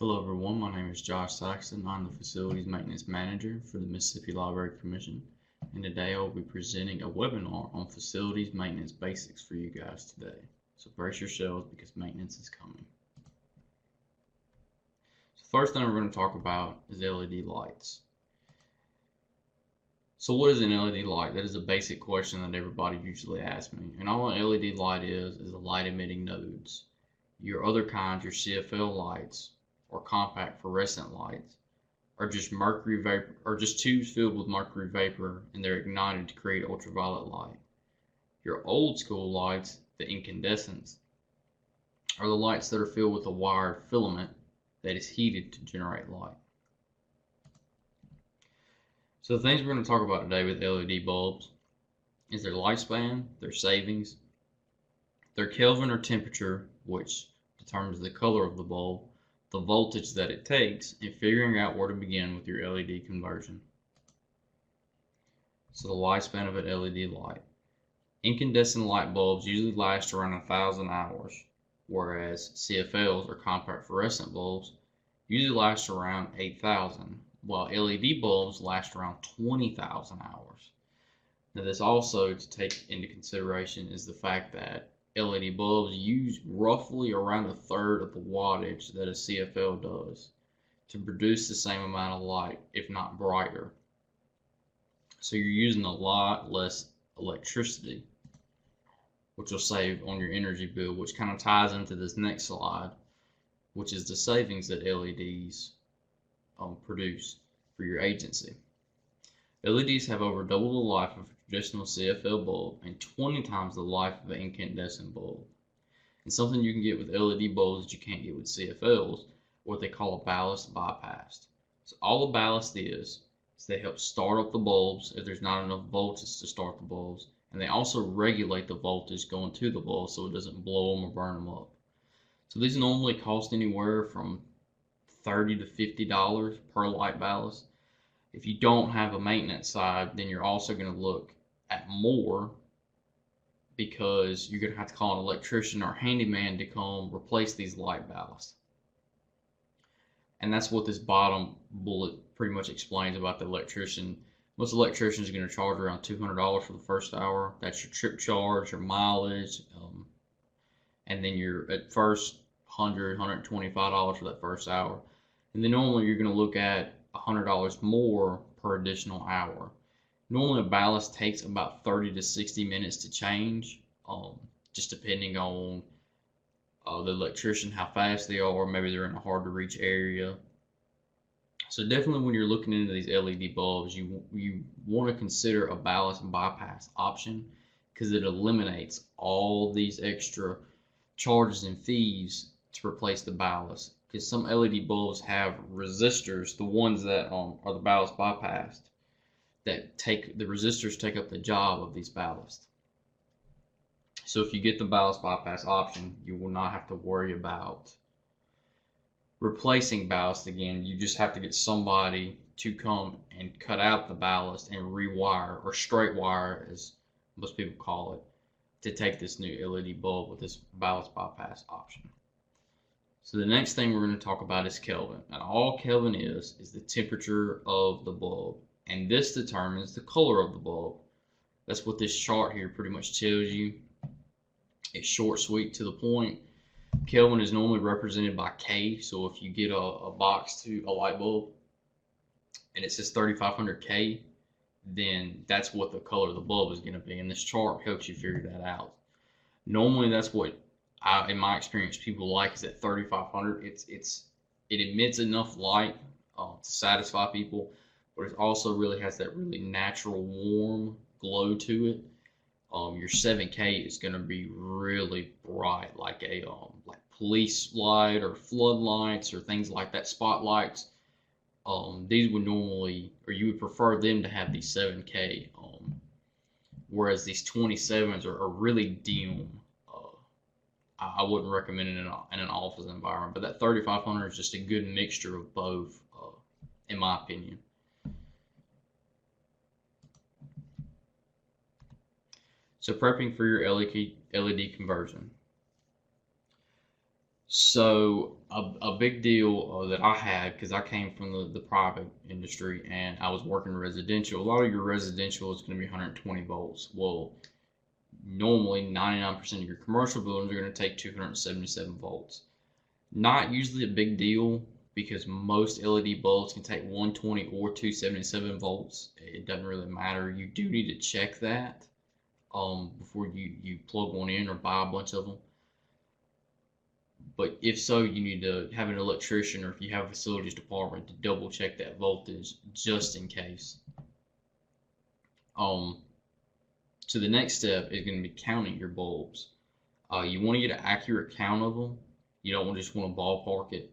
Hello everyone, my name is Josh Saxton. I'm the Facilities Maintenance Manager for the Mississippi Library Commission, and today I will be presenting a webinar on facilities maintenance basics for you guys today. So brace yourselves because maintenance is coming. So first thing we're going to talk about is LED lights. So what is an LED light? That is a basic question that everybody usually asks me. And all an LED light is a light emitting nodes. Your other kinds, your CFL lights, or compact fluorescent lights, are just mercury vapor, or just tubes filled with mercury vapor, and they're ignited to create ultraviolet light. Your old school lights, the incandescents, are the lights that are filled with a wired filament that is heated to generate light. So the things we're going to talk about today with LED bulbs is their lifespan, their savings, their Kelvin or temperature, which determines the color of the bulb, the voltage that it takes, and figuring out where to begin with your LED conversion. So the lifespan of an LED light. Incandescent light bulbs usually last around 1,000 hours, whereas CFLs or compact fluorescent bulbs usually last around 8,000, while LED bulbs last around 20,000 hours. Now this also to take into consideration is the fact that LED bulbs use roughly around a third of the wattage that a CFL does to produce the same amount of light, if not brighter. So you're using a lot less electricity, which will save on your energy bill, which kind of ties into this next slide, which is the savings that LEDs produce for your agency. LEDs have over double the life of a traditional CFL bulb and 20 times the life of an incandescent bulb. And something you can get with LED bulbs that you can't get with CFLs, what they call a ballast bypass. So all a ballast is they help start up the bulbs if there's not enough voltage to start the bulbs, and they also regulate the voltage going to the bulb so it doesn't blow them or burn them up. So these normally cost anywhere from $30 to $50 per light ballast. If you don't have a maintenance side, then you're also going to look at more because you're going to have to call an electrician or handyman to come replace these light ballasts. And that's what this bottom bullet pretty much explains about the electrician. Most electricians are going to charge around $200 for the first hour. That's your trip charge, your mileage, and then your at first $100, $125 for that first hour. And then normally you're going to look at $100 more per additional hour. Normally a ballast takes about 30 to 60 minutes to change, just depending on the electrician, how fast they are, maybe they're in a hard to reach area. So definitely when you're looking into these LED bulbs, you want to consider a ballast bypass option because it eliminates all these extra charges and fees to replace the ballast. Because some LED bulbs have resistors, the ones that are the ballast bypassed, that the resistors take up the job of these ballasts. So if you get the ballast bypass option, you will not have to worry about replacing ballast again. You just have to get somebody to come and cut out the ballast and rewire, or straight wire as most people call it, to take this new LED bulb with this ballast bypass option. So the next thing we're going to talk about is Kelvin. And all Kelvin is the temperature of the bulb. And this determines the color of the bulb. That's what this chart here pretty much tells you. It's short, sweet, to the point. Kelvin is normally represented by K. So if you get a box to a light bulb and it says 3500 K, then that's what the color of the bulb is going to be. And this chart helps you figure that out. Normally that's what in my experience, people like is at 3,500. It emits enough light to satisfy people, but it also really has that really natural warm glow to it. Your 7K is going to be really bright, like a like police light or floodlights or things like that, spotlights. These would normally, or you would prefer them to have these 7K, whereas these 27s are really dim. I wouldn't recommend it in an office environment, but that 3,500 is just a good mixture of both, in my opinion. So prepping for your LED conversion. So a big deal that I had, because I came from the private industry and I was working residential. A lot of your residential is going to be 120 volts. Well, normally 99% of your commercial buildings are going to take 277 volts. Not usually a big deal because most LED bulbs can take 120 or 277 volts. It doesn't really matter. You do need to check that before you plug one in or buy a bunch of them. But if so, you need to have an electrician, or if you have a facilities department, to double check that voltage just in case. So the next step is going to be counting your bulbs. You want to get an accurate count of them. You don't just want to ballpark it.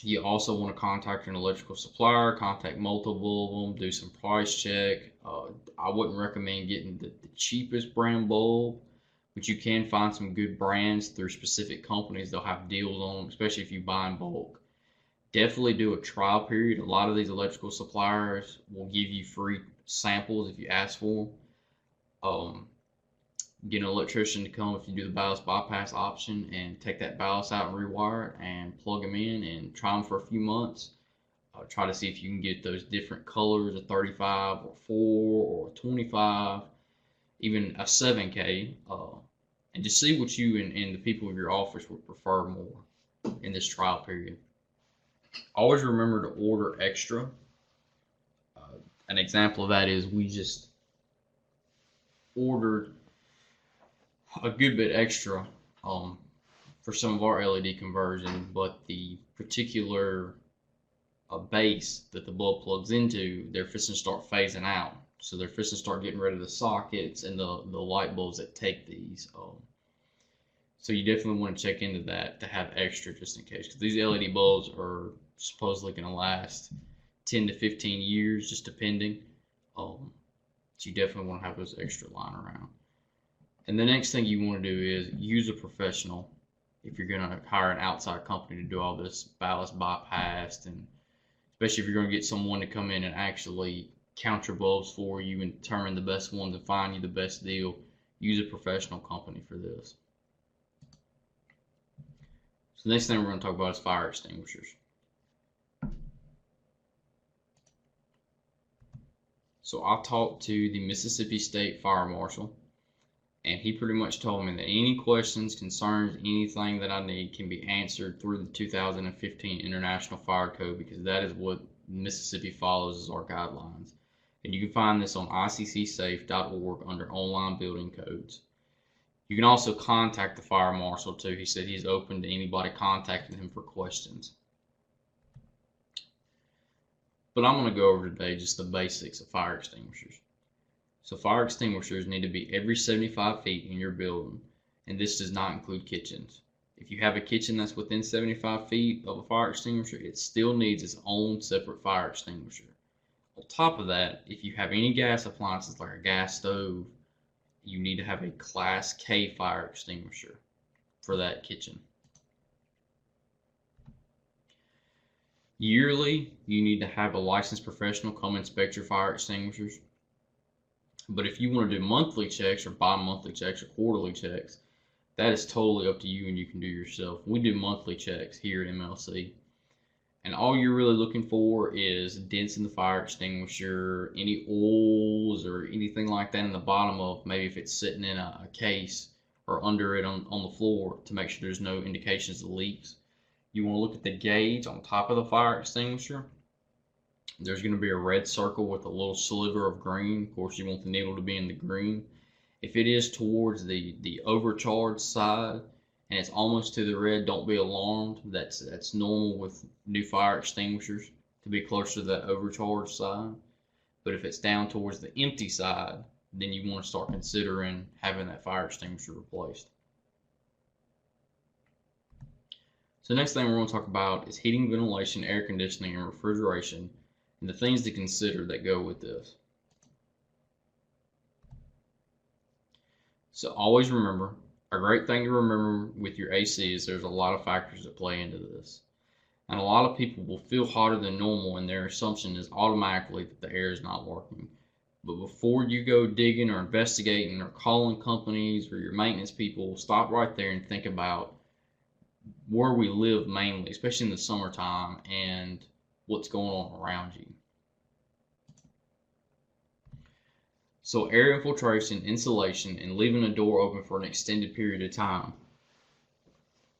You also want to contact an electrical supplier, contact multiple of them, do some price check. I wouldn't recommend getting the cheapest brand bulb, but you can find some good brands through specific companies. They'll have deals on them, especially if you buy in bulk. Definitely do a trial period. A lot of these electrical suppliers will give you free samples if you ask for them. Get an electrician to come if you do the ballast bypass option and take that ballast out and rewire it and plug them in and try them for a few months. Try to see if you can get those different colors, a 35 or 4 or 25, even a 7K, and just see what you and the people in your office would prefer more in this trial period. Always remember to order extra. An example of that is we just ordered a good bit extra for some of our LED conversion, but the particular base that the bulb plugs into, they're fixing to start phasing out. So they're fixing to start getting rid of the sockets and the light bulbs that take these. So you definitely want to check into that to have extra just in case, because these LED bulbs are supposedly going to last 10 to 15 years, just depending. So you definitely want to have those extra lying around. And the next thing you want to do is use a professional if you're going to hire an outside company to do all this ballast bypass, and especially if you're going to get someone to come in and actually count your bulbs for you and determine the best ones and find you the best deal. Use a professional company for this. So the next thing we're going to talk about is fire extinguishers. So I talked to the Mississippi State Fire Marshal, and he pretty much told me that any questions, concerns, anything that I need can be answered through the 2015 International Fire Code, because that is what Mississippi follows as our guidelines. And you can find this on iccsafe.org under online building codes. You can also contact the fire marshal too. He said he's open to anybody contacting him for questions. But I'm going to go over today just the basics of fire extinguishers. So fire extinguishers need to be every 75 feet in your building, and this does not include kitchens. If you have a kitchen that's within 75 feet of a fire extinguisher, it still needs its own separate fire extinguisher. On top of that, if you have any gas appliances like a gas stove, you need to have a Class K fire extinguisher for that kitchen. Yearly, you need to have a licensed professional come inspect your fire extinguishers. But if you want to do monthly checks or bi-monthly checks or quarterly checks, that is totally up to you and you can do yourself. We do monthly checks here at MLC. And all you're really looking for is dents in the fire extinguisher, any oils or anything like that in the bottom of, maybe if it's sitting in a case or under it on the floor, to make sure there's no indications of leaks. You want to look at the gauge on top of the fire extinguisher. There's going to be a red circle with a little sliver of green. Of course, you want the needle to be in the green. If it is towards the overcharged side and it's almost to the red, don't be alarmed. That's normal with new fire extinguishers to be closer to that overcharged side. But if it's down towards the empty side, then you want to start considering having that fire extinguisher replaced. So the next thing we're going to talk about is heating, ventilation, air conditioning, and refrigeration, and the things to consider that go with this. So always remember, a great thing to remember with your AC is there's a lot of factors that play into this. And a lot of people will feel hotter than normal, and their assumption is automatically that the air is not working. But before you go digging or investigating or calling companies or your maintenance people, stop right there and think about where we live mainly, especially in the summertime, and what's going on around you. So air infiltration, insulation, and leaving a door open for an extended period of time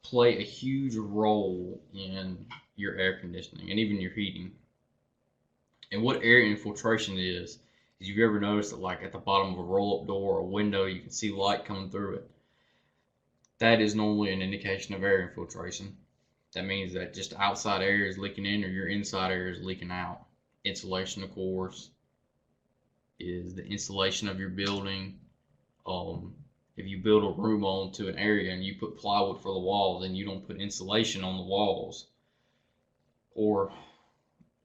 play a huge role in your air conditioning and even your heating. And what air infiltration is you've ever noticed that, like, at the bottom of a roll-up door or a window, you can see light coming through it. That is normally an indication of air infiltration. That means that just outside air is leaking in or your inside air is leaking out. Insulation, of course, is the insulation of your building. If you build a room onto an area and you put plywood for the walls and you don't put insulation on the walls, or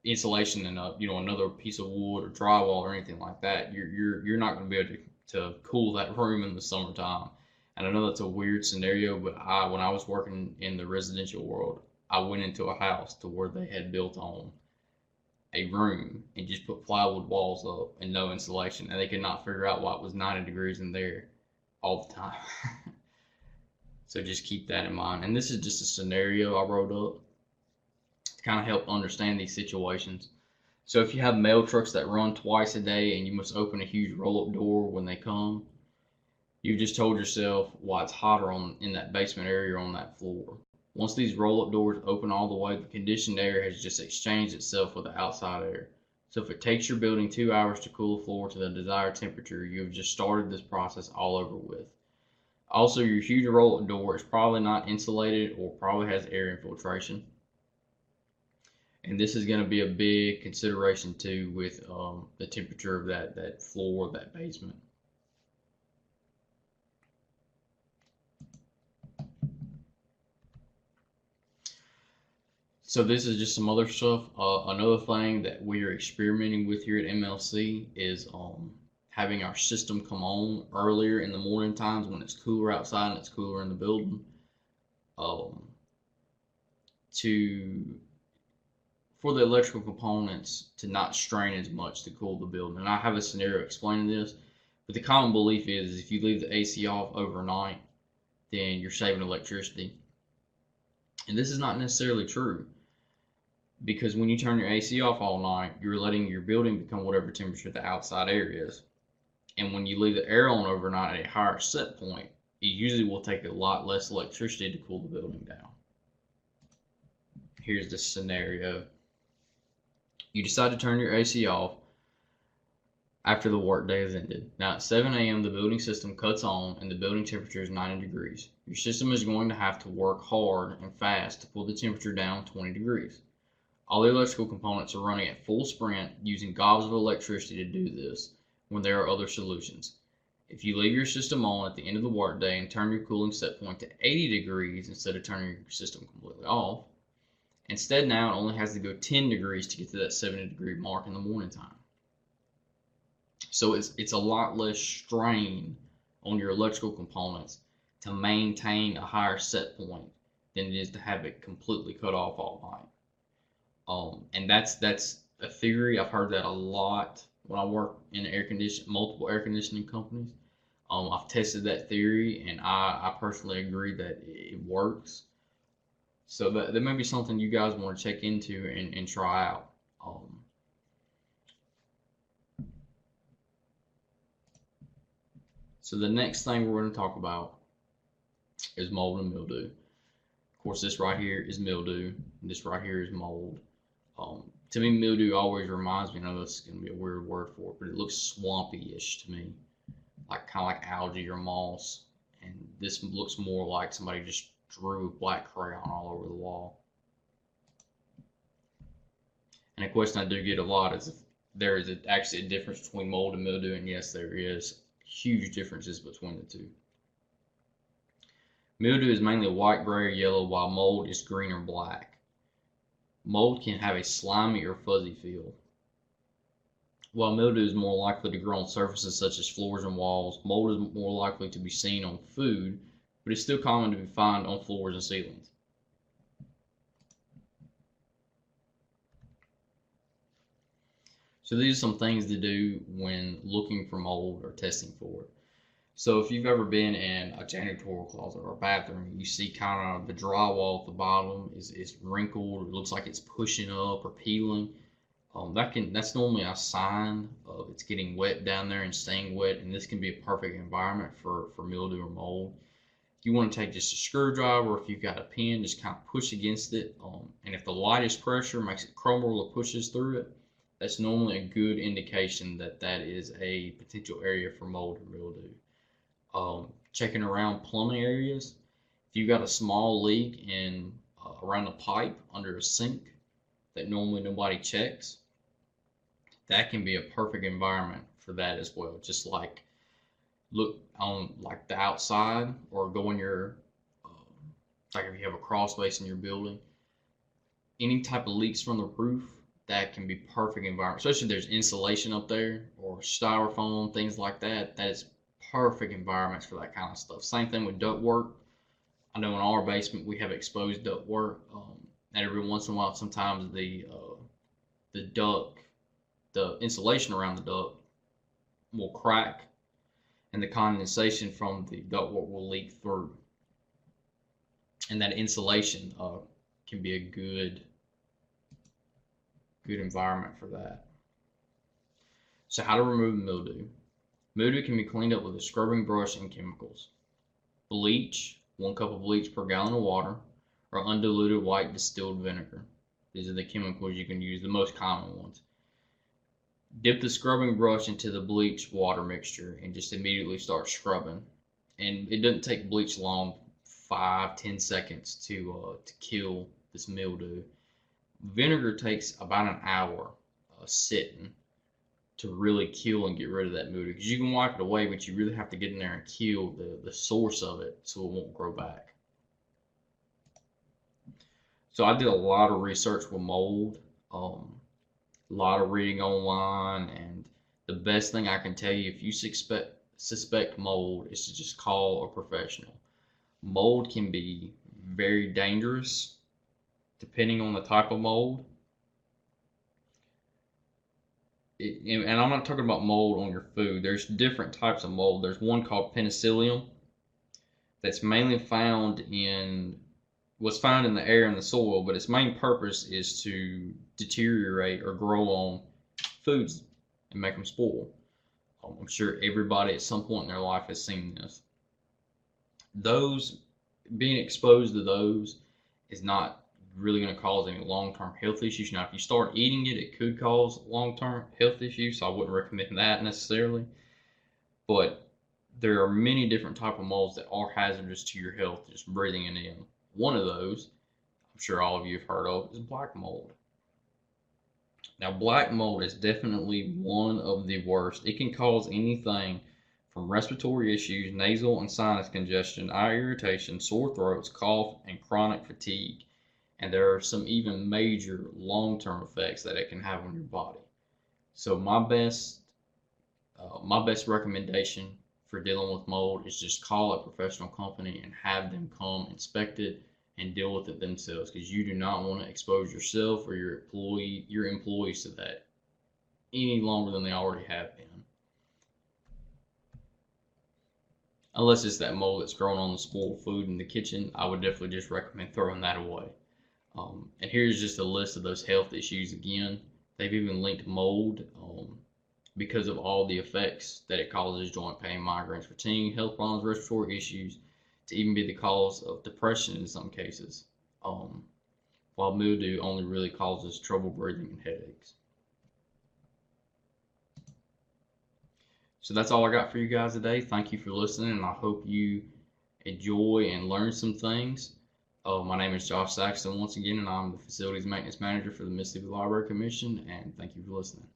insulation in another piece of wood or drywall or anything like that, you're not going to be able to cool that room in the summertime. And I know that's a weird scenario, but when I was working in the residential world, I went into a house to where they had built on a room and just put plywood walls up and no insulation, and they could not figure out why it was 90 degrees in there all the time. So just keep that in mind. And this is just a scenario I wrote up to kind of help understand these situations. So if you have mail trucks that run twice a day and you must open a huge roll-up door when they come, you've just told yourself why it's hotter in that basement area on that floor. Once these roll-up doors open all the way, the conditioned air has just exchanged itself with the outside air. So if it takes your building 2 hours to cool the floor to the desired temperature, you've just started this process all over with. Also, your huge roll-up door is probably not insulated or probably has air infiltration. And this is going to be a big consideration too with the temperature of that floor, that basement. So this is just some other stuff. Another thing that we are experimenting with here at MLC is having our system come on earlier in the morning times when it's cooler outside and it's cooler in the building, for the electrical components to not strain as much to cool the building. And I have a scenario explaining this, but the common belief is if you leave the AC off overnight, then you're saving electricity. And this is not necessarily true, because when you turn your AC off all night, you're letting your building become whatever temperature the outside air is. And when you leave the air on overnight at a higher set point, it usually will take a lot less electricity to cool the building down. Here's the scenario. You decide to turn your AC off after the workday has ended. Now at 7 a.m. the building system cuts on and the building temperature is 90 degrees. Your system is going to have to work hard and fast to pull the temperature down 20 degrees. All the electrical components are running at full sprint using gobs of electricity to do this when there are other solutions. If you leave your system on at the end of the workday and turn your cooling set point to 80 degrees instead of turning your system completely off, instead now it only has to go 10 degrees to get to that 70 degree mark in the morning time. So it's a lot less strain on your electrical components to maintain a higher set point than it is to have it completely cut off all night. And that's a theory. I've heard that a lot when I work in multiple air conditioning companies. I've tested that theory, and I personally agree that it works. So that may be something you guys want to check into and try out. So the next thing we're going to talk about is mold and mildew. Of course, this right here is mildew, and this right here is mold. To me, mildew always reminds me, I know this is going to be a weird word for it, but it looks swampy-ish to me, kind of like algae or moss. And this looks more like somebody just drew black crayon all over the wall. And a question I do get a lot is if there is actually a difference between mold and mildew, and yes, there is huge differences between the two. Mildew is mainly white, gray, or yellow, while mold is green or black. Mold can have a slimy or fuzzy feel. While mildew is more likely to grow on surfaces such as floors and walls, mold is more likely to be seen on food, but it's still common to be found on floors and ceilings. So these are some things to do when looking for mold or testing for it. So if you've ever been in a janitorial closet or a bathroom, you see kind of the drywall at the bottom is wrinkled, it looks like it's pushing up or peeling. That's normally a sign of it's getting wet down there and staying wet, and this can be a perfect environment for mildew or mold. You want to take just a screwdriver, or if you've got a pen, just kind of push against it. And if the lightest pressure makes it crumble or pushes through it, that's normally a good indication that that is a potential area for mold or mildew. Checking around plumbing areas. If you've got a small leak in around a pipe under a sink that normally nobody checks, that can be a perfect environment for that as well. Just like look on like the outside, or go in your like if you have a crawl space in your building, any type of leaks from the roof, that can be perfect environment, especially if there's insulation up there or styrofoam, things like that. That is perfect environments for that kind of stuff. Same thing with duct work. I know in our basement we have exposed duct work, and every once in a while sometimes the duct, the insulation around the duct will crack, and the condensation from the ductwork will leak through. And that insulation can be a good environment for that. So how to remove mildew. Mildew can be cleaned up with a scrubbing brush and chemicals. Bleach, 1 cup of bleach per gallon of water, or undiluted white distilled vinegar. These are the chemicals you can use, the most common ones. Dip the scrubbing brush into the bleach water mixture and just immediately start scrubbing. And it doesn't take bleach long, 5-10 seconds to kill this mildew. Vinegar takes about an hour sitting to really kill and get rid of that mildew, because you can wipe it away, but you really have to get in there and kill the source of it so it won't grow back. So I did a lot of research with mold, a lot of reading online, and the best thing I can tell you, if you suspect mold, is to just call a professional. Mold can be very dangerous depending on the type of mold. And I'm not talking about mold on your food. There's different types of mold. There's one called penicillium that's mainly found in what's found in the air and the soil, but its main purpose is to deteriorate or grow on foods and make them spoil. I'm sure everybody at some point in their life has seen this. Those, being exposed to those is not really going to cause any long-term health issues. Now, if you start eating it, it could cause long-term health issues, so I wouldn't recommend that necessarily. But there are many different type of molds that are hazardous to your health just breathing it in. One of those, I'm sure all of you have heard of, is black mold. Now, black mold is definitely one of the worst. It can cause anything from respiratory issues, nasal and sinus congestion, eye irritation, sore throats, cough, and chronic fatigue. And there are some even major long-term effects that it can have on your body. So my best recommendation for dealing with mold is just call a professional company and have them come inspect it and deal with it themselves, because you do not want to expose yourself or your employees to that any longer than they already have been. Unless it's that mold that's growing on the spoiled food in the kitchen, I would definitely just recommend throwing that away. And here's just a list of those health issues again. They've even linked mold because of all the effects that it causes: joint pain, migraines, fatigue, health problems, respiratory issues, to even be the cause of depression in some cases, while mildew only really causes trouble breathing and headaches. So that's all I got for you guys today. Thank you for listening, and I hope you enjoy and learn some things. My name is Josh Saxton once again, and I'm the Facilities Maintenance Manager for the Mississippi Library Commission, and thank you for listening.